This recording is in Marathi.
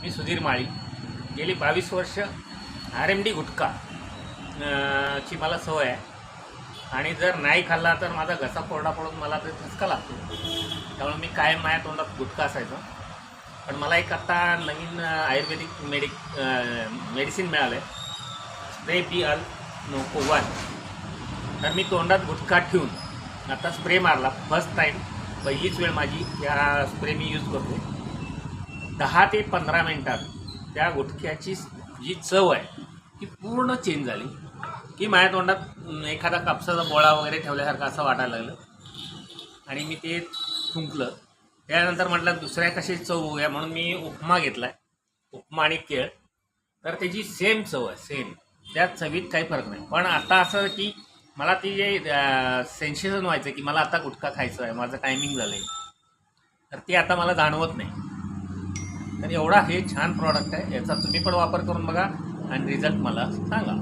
मी सुधीर माळी. गेली 22 वर्ष RMD गुटखा ची मला सवय आहे आणि जर नाही खाल्ला तर माझा घसा कोरडा पडून मला ते ठसका लागतो. त्यामुळे मी कायम माझ्या तोंडात गुटखा असायचा. पण मला एक आत्ता नवीन आयुर्वेदिक मेडिसिन मिळालं आहे, स्प्रे BL NOCO 1. तर मी तोंडात गुटखा ठेवून आता स्प्रे मारला. फर्स्ट टाईम, पहिलीच वेळ माझी या स्प्रे मी यूज करतो. 10 ते 15 मिनटात त्या गुटख्याची जी चव आहे ती पूर्ण चेंज झाली, की माझ्या तोंडात एखादा कापसाचा बोळा वगैरे ठेवल्यासारखं असं वाटायला लागलं आणि मी ते थुंकलं. त्यानंतर म्हटलं दुसऱ्या कशी चव होऊया म्हणून मी उपमा घेतला आहे, उपमा आणि केळ. तर त्याची सेम चव आहे, सेम. त्या चवीत काही फरक नाही. पण आता असं की मला ती जे सेन्सेशन व्हायचं की मला आता गुटखा खायचं आहे, माझं टायमिंग झालं आहे, तर ते आता मला जाणवत नाही. तर एवढा हे छान प्रॉडक्ट आहे, याचा तुम्ही पण वापर करून बघा आणि रिझल्ट मला सांगा.